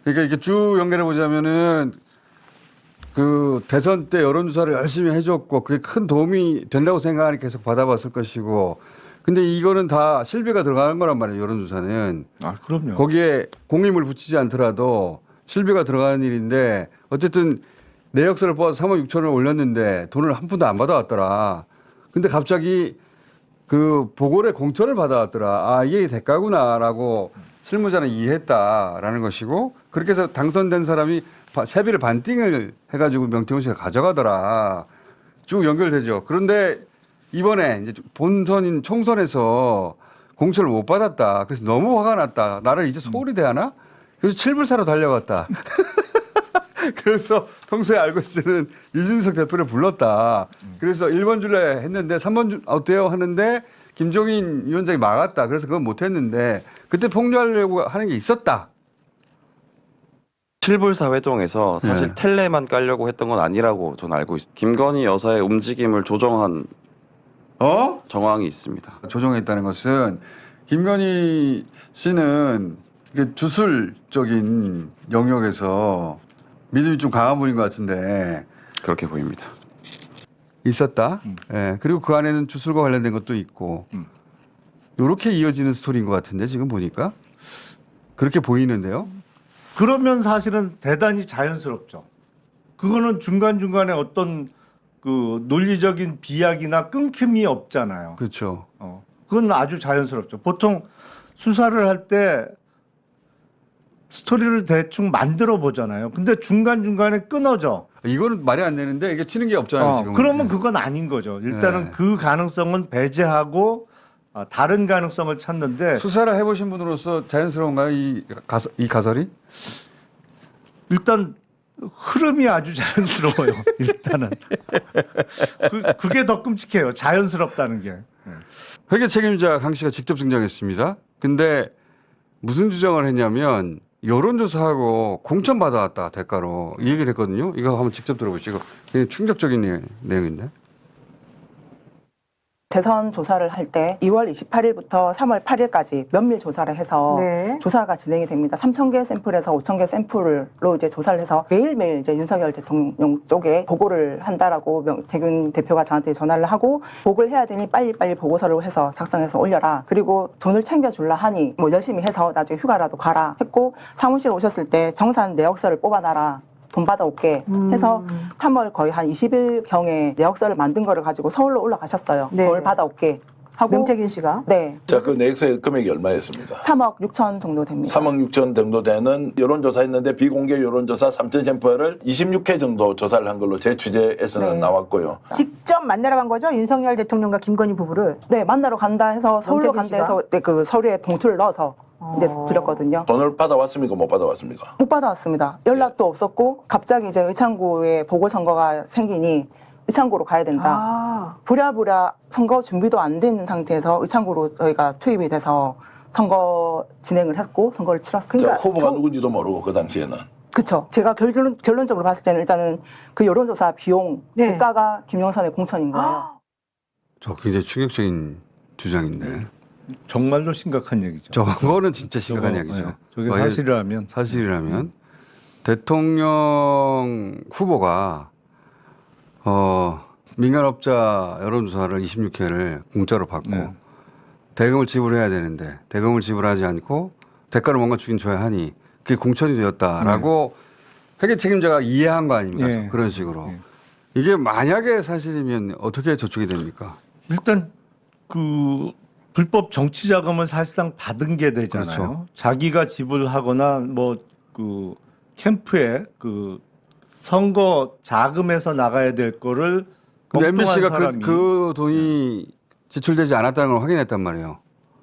그러니까 이렇게 쭉 연결해 보자면은 그 대선 때 여론조사를 열심히 해줬고 그게 큰 도움이 된다고 생각하니까 계속 받아봤을 것이고 근데 이거는 다 실비가 들어가는 거란 말이에요. 여론조사는. 아, 그럼요. 거기에 공임을 붙이지 않더라도 실비가 들어가는 일인데 어쨌든 내역서를 뽑아서 3억 6천을 올렸는데 돈을 한 푼도 안 받아왔더라. 근데 갑자기 그 보궐의 공천을 받아왔더라. 아, 이게 대가구나라고 실무자는 이해했다라는 것이고 그렇게 해서 당선된 사람이 세비를 반띵을 해가지고 명태훈 씨가 가져가더라. 쭉 연결되죠. 그런데 이번에 이제 본선인 총선에서 공천을 못 받았다. 그래서 너무 화가 났다. 나를 이제 소홀히 대하나? 그래서 칠불사로 달려갔다. 그래서 평소에 알고 있을 때는 이준석 대표를 불렀다. 그래서 1번 줄래 했는데 3번 줄 어때요? 하는데 김종인 위원장이 막았다. 그래서 그건 못했는데 그때 폭로하려고 하는 게 있었다. 칠불사 회동에서 사실 네. 텔레만 깔려고 했던 건 아니라고 저는 알고 있습니다. 김건희 여사의 움직임을 조정한 정황이 있습니다. 조정했다는 것은 김건희 씨는 이게 주술적인 영역에서 믿음이 좀 강한 분인 것 같은데 그렇게 보입니다. 있었다. 예. 그리고 그 안에는 주술과 관련된 것도 있고 이렇게 이어지는 스토리인 것 같은데 지금 보니까 그렇게 보이는데요. 그러면 사실은 대단히 자연스럽죠. 그거는 중간중간에 어떤 그 논리적인 비약이나 끊김이 없잖아요. 그렇죠. 그건 아주 자연스럽죠. 보통 수사를 할 때 스토리를 대충 만들어 보잖아요. 근데 중간중간에 끊어져. 이거는 말이 안 되는데 이게 튀는 게 없잖아요. 지금. 그러면 그건 아닌 거죠. 일단은 네. 그 가능성은 배제하고 다른 가능성을 찾는데 수사를 해보신 분으로서 자연스러운가요? 이 가설이? 일단 흐름이 아주 자연스러워요. 일단은 그게 더 끔찍해요. 자연스럽다는 게. 회계 책임자 강 씨가 직접 등장했습니다. 근데 무슨 주장을 했냐면 여론조사하고 공천 받아왔다 대가로 이 얘기를 했거든요. 이거 한번 직접 들어보시고 굉장히 충격적인 내용인데. 대선 조사를 할 때 2월 28일부터 3월 8일까지 면밀 조사를 해서 네. 조사가 진행이 됩니다. 3,000개 샘플에서 5,000개 샘플로 이제 조사를 해서 매일매일 이제 윤석열 대통령 쪽에 보고를 한다라고 대균 대표가 저한테 전화를 하고 보고를 해야 되니 빨리빨리 보고서를 해서 작성해서 올려라. 그리고 돈을 챙겨줄라 하니 뭐 열심히 해서 나중에 휴가라도 가라 했고 사무실 오셨을 때 정산 내역서를 뽑아놔라. 돈 받아올게 해서 3월 거의 한 20일경에 내역서를 만든 거를 가지고 서울로 올라가셨어요. 네. 돈을 받아올게 하고. 명태균 씨가. 네. 자, 그 내역서의 금액이 얼마였습니까? 3억 6천 정도 됩니다. 3억 6천 정도 되는 여론조사 했는데 비공개 여론조사 3천 샘플을 26회 정도 조사를 한 걸로 제 취재에서는 네. 나왔고요. 직접 만나러 간 거죠? 윤석열 대통령과 김건희 부부를. 네, 만나러 간다 해서 서울로 명태균 간다 해서 네, 그 서류에 봉투를 넣어서 이제 드렸거든요. 돈을 받아왔습니까? 못 받아왔습니까? 못 받아왔습니다. 연락도 없었고 갑자기 이제 의창구에 보궐선거가 생기니 의창구로 가야 된다. 부랴부랴 선거 준비도 안 돼 있는 상태에서 의창구로 저희가 투입이 돼서 선거 진행을 했고 선거를 치렀습니다. 자, 후보가 누군지도 모르고 그 당시에는. 그렇죠. 제가 결론적으로 봤을 때는 일단은 그 여론조사 비용 네. 대가가 김영선의 공천인 거예요. 저 굉장히 충격적인 주장인데. 정말로 심각한 얘기죠. 저거는 진짜 심각한 저거, 얘기죠. 네. 저게 만약에 사실이라면. 사실이라면 대통령 후보가 민간업자 여론조사를 26회를 공짜로 받고 네. 대금을 지불해야 되는데 대금을 지불하지 않고 대가를 뭔가 주긴 줘야 하니 그게 공천이 되었다라고 회계 책임자가 이해한 거 아닙니까? 네. 그런 식으로. 네. 이게 만약에 사실이면 어떻게 저축이 됩니까? 일단 그 불법 정치 자금을 사실상 받은 게 되잖아요. 그렇죠. 자기가 지불하거나 뭐 그 캠프에 그 선거 자금에서 나가야 될 거를 근데 엉뚱한 MBC가 사람이 그 돈이 지출되지 않았다는 걸 확인했단 말이에요.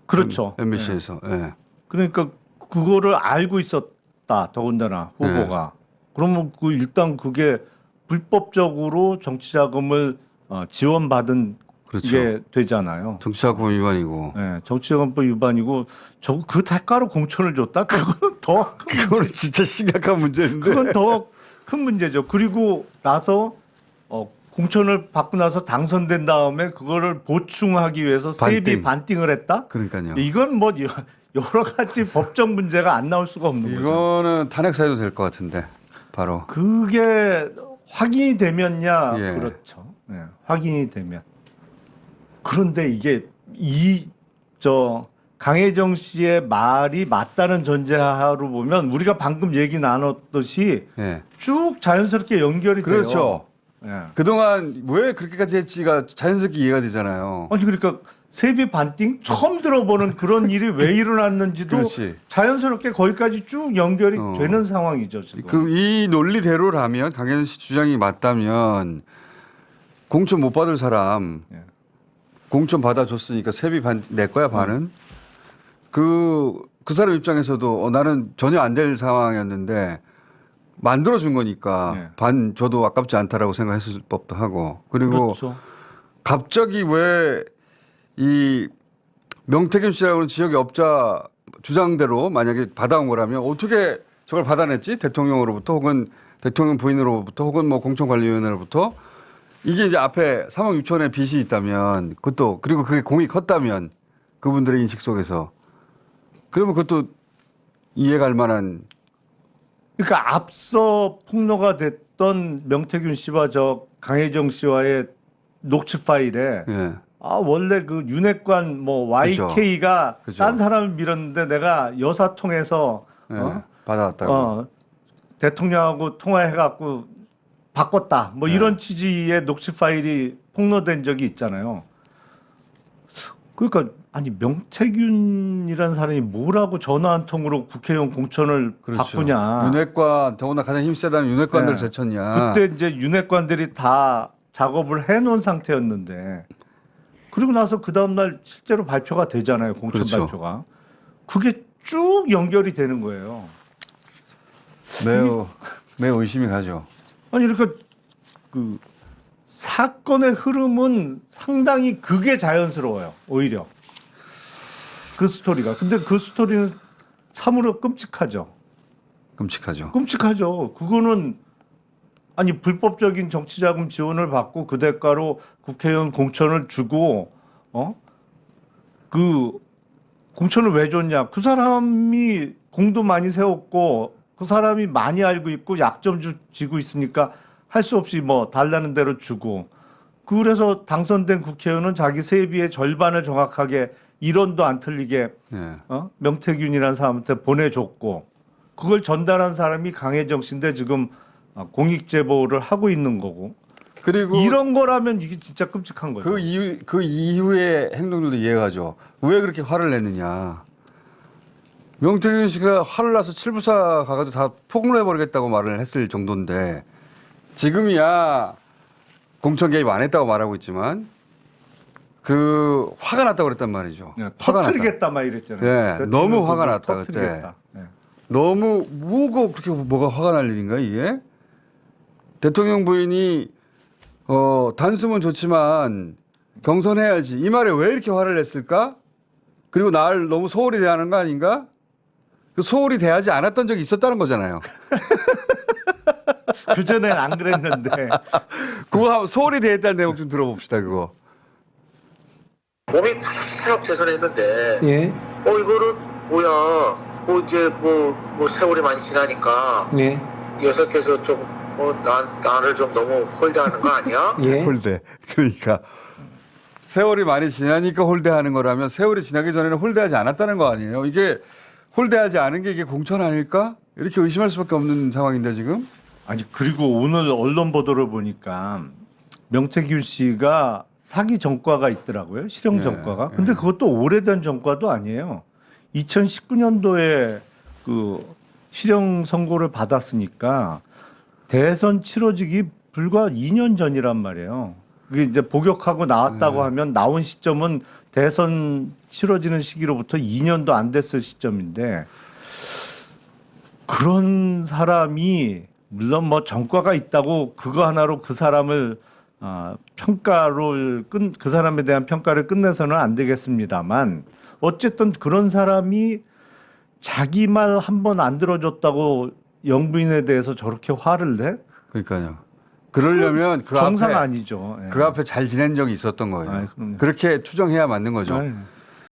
그렇죠. MBC에서. 예. 그러니까 그거를 알고 있었다. 더군다나 후보가. 그러면 그 일단 그게 불법적으로 정치 자금을 지원받은 그렇죠. 게 되잖아요. 정치자금 위반이고. 네, 정치자금법 위반이고 저거 그 대가로 공천을 줬다? 그거는 더 큰 그거는 진짜 심각한 문제인데. 그건 더 큰 문제죠. 그리고 나서 공천을 받고 나서 당선된 다음에 그거를 보충하기 위해서 세비 반띵. 반띵을 했다? 그러니까요. 이건 뭐 여러 가지 법적 문제가 안 나올 수가 없는 거죠. 이거는 탄핵 사유도 될 것 같은데 바로. 그게 확인이 되면야 예. 그렇죠. 예, 확인이 되면. 그런데 이게 강혜정 씨의 말이 맞다는 전제하로 보면 우리가 방금 얘기 나눴듯이 예. 쭉 자연스럽게 연결이 돼요. 그렇죠. 예. 그동안 왜 그렇게까지 했지가 자연스럽게 이해가 되잖아요. 아니 그러니까 세비 반띵 처음 들어보는 그런 일이 왜 일어났는지도 그렇지. 자연스럽게 거기까지 쭉 연결이 되는 상황이죠. 지금. 이 논리대로라면 강현 씨 주장이 맞다면 공천 못 받을 사람 예. 공천 받아줬으니까 세비 내 거야 반은 그 사람 입장에서도 나는 전혀 안 될 상황이었는데 만들어준 거니까 예. 반 줘도 아깝지 않다라고 생각했을 법도 하고 그리고 그렇죠. 갑자기 왜 이 명태균 씨라고는 지역의 업자 주장대로 만약에 받아온 거라면 어떻게 저걸 받아냈지? 대통령으로부터 혹은 대통령 부인으로부터 혹은 뭐 공천관리위원회로부터 이게 이제 앞에 3억 6천의 빚이 있다면 그것도 그리고 그게 공이 컸다면 그분들의 인식 속에서 그러면 그것도 이해갈 만한 그러니까 앞서 폭로가 됐던 명태균 씨와 저 강혜정 씨와의 녹취 파일에 예. 원래 그 윤핵관 뭐 YK가 그죠. 딴 사람을 밀었는데 내가 여사 통해서 예. 받아왔다고. 대통령하고 통화해갖고 바꿨다. 뭐 네. 이런 취지의 녹취 파일이 폭로된 적이 있잖아요. 그러니까 아니 명태균이라는 사람이 뭐라고 전화 한 통으로 국회의원 공천을 바꾸냐. 윤핵관 더구나 가장 힘세다는 윤핵관들 네. 제쳤냐. 그때 이제 윤핵관들이 다 작업을 해놓은 상태였는데 그리고 나서 그 다음날 실제로 발표가 되잖아요. 공천 그렇죠. 발표가. 그게 쭉 연결이 되는 거예요. 매우 의심이 가죠. 아니 그러니까 그 사건의 흐름은 상당히 그게 자연스러워요. 오히려 그 스토리가. 근데 그 스토리는 참으로 끔찍하죠. 끔찍하죠. 끔찍하죠. 그거는 아니 불법적인 정치자금 지원을 받고 그 대가로 국회의원 공천을 주고 그 공천을 왜 줬냐? 그 사람이 공도 많이 세웠고 그 사람이 많이 알고 있고 약점 지고 있으니까 할 수 없이 뭐 달라는 대로 주고 그래서 당선된 국회의원은 자기 세비의 절반을 정확하게 1원도 안 틀리게 예. 명태균이라는 사람한테 보내줬고 그걸 전달한 사람이 강혜정 씨인데 지금 공익 제보를 하고 있는 거고 그리고 이런 거라면 이게 진짜 끔찍한 거죠. 그 이후의 행동들도 이해가죠. 왜 그렇게 화를 냈느냐. 명태균 씨가 화를 나서 칠부사 가가지고 다 폭로해버리겠다고 말을 했을 정도인데 지금이야 공천 개입 안 했다고 말하고 있지만 그 화가 났다고 그랬단 말이죠. 화가 났다. 터뜨리겠다 막 이랬잖아요. 네, 대통령 너무 화가 그거 났다, 터뜨리겠다. 네. 너무 뭐가 그렇게 뭐가 화가 날 일인가 이게? 대통령 부인이 단숨은 좋지만 경선해야지 이 말에 왜 이렇게 화를 냈을까? 그리고 날 너무 소홀히 대하는 거 아닌가? 그 소홀히 대하지 않았던 적이 있었다는 거잖아요. 그 전엔 안 그랬는데 그거 소홀히 대했다는 내용 좀 들어봅시다 그거. 몸이 푹 개선했는데 예, 이거는 뭐야 뭐 이제 뭐 세월이 많이 지나니까 예, 녀석해서 좀 나를 좀 너무 홀대하는 거 아니야? 예. 홀대. 그러니까 세월이 많이 지나니까 홀대하는 거라면 세월이 지나기 전에는 홀대하지 않았다는 거 아니에요. 이게 홀대하지 않은 게 이게 공천 아닐까? 이렇게 의심할 수밖에 없는 상황인데 지금. 아니 그리고 오늘 언론 보도를 보니까 명태균 씨가 사기 전과가 있더라고요. 실형 예, 전과가. 근데 그것도 오래된 전과도 아니에요. 2019년도에 그 실형 선고를 받았으니까 대선 치러지기 불과 2년 전이란 말이에요. 그게 이제 복역하고 나왔다고 하면 나온 시점은 대선 치러지는 시기로부터 2년도 안 됐을 시점인데 그런 사람이 물론 뭐 전과가 있다고 그거 하나로 그 사람을 그 사람에 대한 평가를 끝내서는 안 되겠습니다만 어쨌든 그런 사람이 자기 말 한 번 안 들어줬다고 영부인에 대해서 저렇게 화를 내? 그러니까요. 그러려면 그 정상 앞에 아니죠. 예. 그 앞에 잘 지낸 적이 있었던 거예요. 아이, 그럼요. 그렇게 추정해야 맞는 거죠. 네.